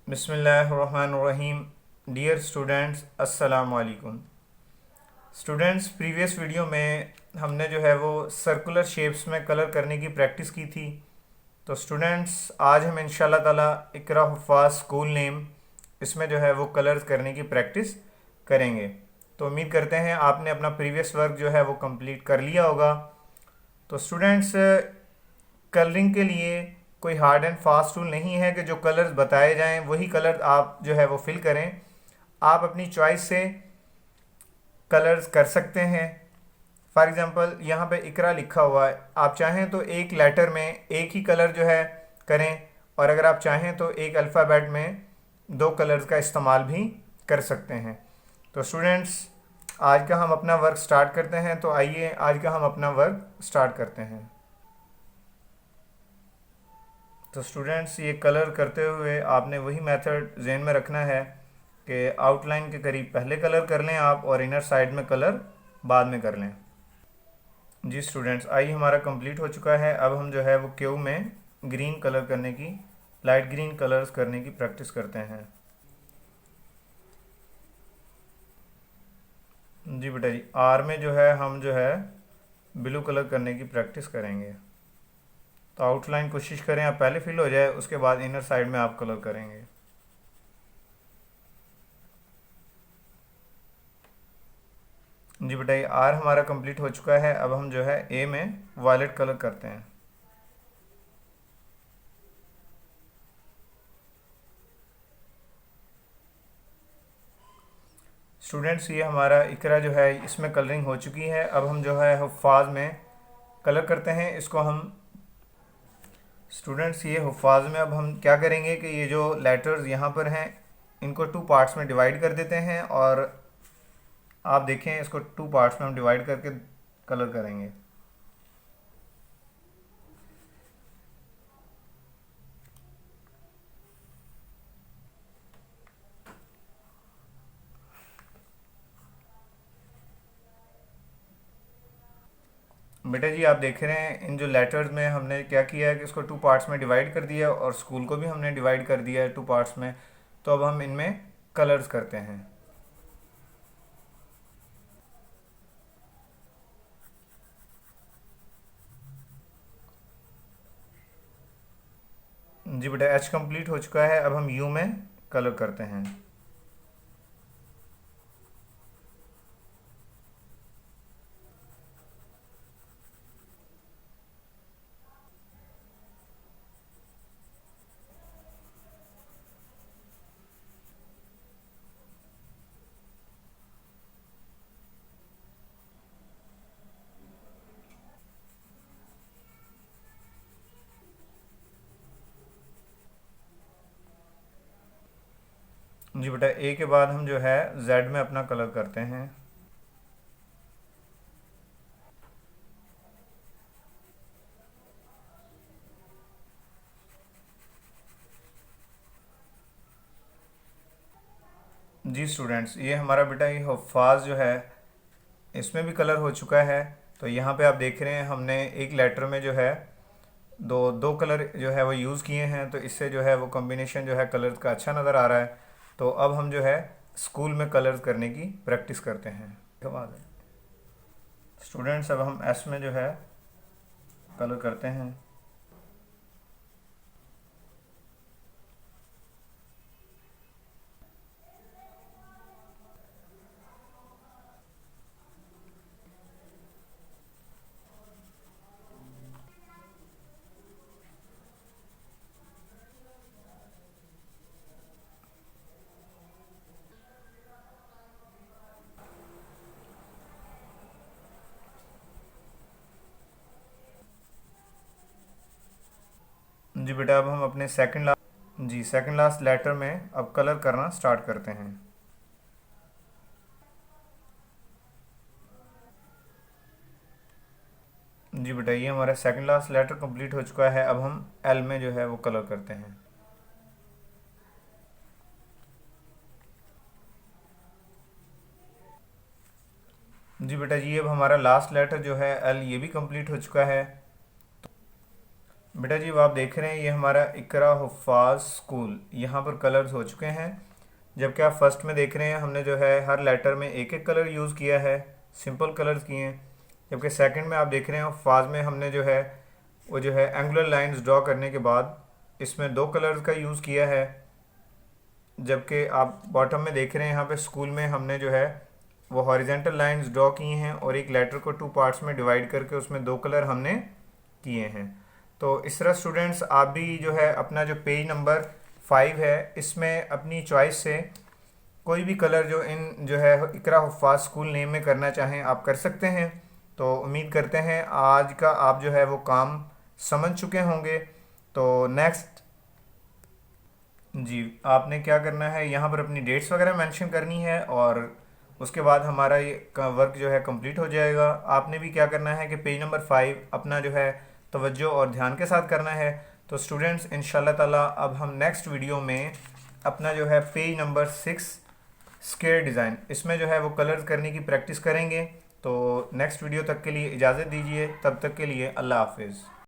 बिस्मिल्लाहिर्रहमानिर्रहीम। Dear students, अस्सलाम वालेकुम। स्टूडेंट्स, प्रीवियस वीडियो में हमने जो है वो सर्कुलर शेप्स में कलर करने की प्रैक्टिस की थी। तो स्टूडेंट्स, आज हम इंशाल्लाह ताला इकरा हुफ़ाज़ स्कूल नेम इसमें जो है वो कलर करने की प्रैक्टिस करेंगे। तो उम्मीद करते हैं आपने अपना प्रीवियस वर्क जो है वो कंप्लीट कर लिया होगा। तो स्टूडेंट्स, कलरिंग के लिए कोई हार्ड एंड फास्ट रूल नहीं है कि जो कलर्स बताए जाएं वही कलर आप जो है वो फिल करें। आप अपनी चॉइस से कलर्स कर सकते हैं। फॉर एग्जांपल यहाँ पे इकरा लिखा हुआ है, आप चाहें तो एक लेटर में एक ही कलर जो है करें, और अगर आप चाहें तो एक अल्फ़ाबेट में दो कलर्स का इस्तेमाल भी कर सकते हैं। तो स्टूडेंट्स, आज का हम अपना वर्क स्टार्ट करते हैं। तो आइए आज का हम अपना वर्क स्टार्ट करते हैं। तो स्टूडेंट्स, ये कलर करते हुए आपने वही मेथड जहन में रखना है कि आउटलाइन के करीब पहले कलर कर लें आप, और इनर साइड में कलर बाद में कर लें। जी स्टूडेंट्स, आई हमारा कंप्लीट हो चुका है। अब हम जो है वो क्यू में ग्रीन कलर करने की, लाइट ग्रीन कलर्स करने की प्रैक्टिस करते हैं। जी बेटा जी, आर में जो है हम जो है ब्लू कलर करने की प्रैक्टिस करेंगे। तो आउटलाइन कोशिश करें आप पहले फिल हो जाए, उसके बाद इनर साइड में आप कलर करेंगे। जी बेटा, ये आर हमारा कंप्लीट हो चुका है। अब हम जो है ए में वायलेट कलर करते हैं। स्टूडेंट्स, ये हमारा इकरा जो है इसमें कलरिंग हो चुकी है। अब हम जो है हुफ़ाज़ में कलर करते हैं। इसको हम स्टूडेंट्स, ये हुफ़ाज़ में अब हम क्या करेंगे कि ये जो लेटर्स यहाँ पर हैं इनको टू पार्ट्स में डिवाइड कर देते हैं, और आप देखें इसको टू पार्ट्स में हम डिवाइड करके कलर करेंगे। बेटा जी, आप देख रहे हैं इन जो लेटर्स में हमने क्या किया है कि इसको टू पार्ट्स में डिवाइड कर दिया, और स्कूल को भी हमने डिवाइड कर दिया है टू पार्ट्स में। तो अब हम इनमें कलर्स करते हैं। जी बेटा, एच कंप्लीट हो चुका है। अब हम यू में कलर करते हैं। जी बेटा, ए के बाद हम जो है जेड में अपना कलर करते हैं। जी स्टूडेंट्स, ये हमारा बेटा ये हफ़ाज़ जो है इसमें भी कलर हो चुका है। तो यहाँ पे आप देख रहे हैं हमने एक लेटर में जो है दो दो कलर जो है वो यूज़ किए हैं। तो इससे जो है वो कॉम्बिनेशन जो है कलर्स का अच्छा नज़र आ रहा है। तो अब हम जो है स्कूल में कलर्स करने की प्रैक्टिस करते हैं। स्टूडेंट्स, अब हम एस में जो है कलर करते हैं। जी बेटा, अब हम अपने सेकंड लास्ट लेटर में अब कलर करना स्टार्ट करते हैं। जी बेटा, ये हमारा सेकंड लास्ट लेटर कंप्लीट हो चुका है। अब हम एल में जो है वो कलर करते हैं। जी बेटा जी, अब हमारा लास्ट लेटर जो है एल, ये भी कंप्लीट हो चुका है। बेटा जी आप देख रहे हैं ये हमारा इकरा हुफ़ाज़ स्कूल, यहाँ पर कलर्स हो चुके हैं। जबकि आप फर्स्ट में देख रहे हैं हमने जो है हर लेटर में एक एक कलर यूज़ किया है, सिंपल कलर्स किए हैं। जबकि सेकंड में आप देख रहे हैं हुफ़ाज़ में हमने जो है वो जो है एंगुलर लाइंस ड्रॉ करने के बाद इसमें दो कलर्स का यूज़ किया है। जबकि आप बॉटम में देख रहे हैं यहाँ पे स्कूल में हमने जो है वो हॉरिजेंटल लाइंस ड्रॉ की हैं और एक लेटर को टू पार्ट्स में डिवाइड करके उसमें दो कलर हमने किए हैं। तो इस तरह स्टूडेंट्स आप भी जो है अपना जो पेज नंबर 5 है इसमें अपनी चॉइस से कोई भी कलर जो इन जो है इकरा हुफ़ाज़ स्कूल नेम में करना चाहें आप कर सकते हैं। तो उम्मीद करते हैं आज का आप जो है वो काम समझ चुके होंगे। तो नेक्स्ट जी आपने क्या करना है, यहाँ पर अपनी डेट्स वगैरह मेंशन करनी है और उसके बाद हमारा ये वर्क जो है कंप्लीट हो जाएगा। आपने भी क्या करना है कि पेज नंबर 5 अपना जो है तवज्जो और ध्यान के साथ करना है। तो स्टूडेंट्स इंशाल्लाह ताला अब हम नेक्स्ट वीडियो में अपना जो है पेज नंबर 6 स्क्वायर डिज़ाइन इसमें जो है वो कलर्स करने की प्रैक्टिस करेंगे। तो नेक्स्ट वीडियो तक के लिए इजाज़त दीजिए, तब तक के लिए अल्लाह हाफिज़।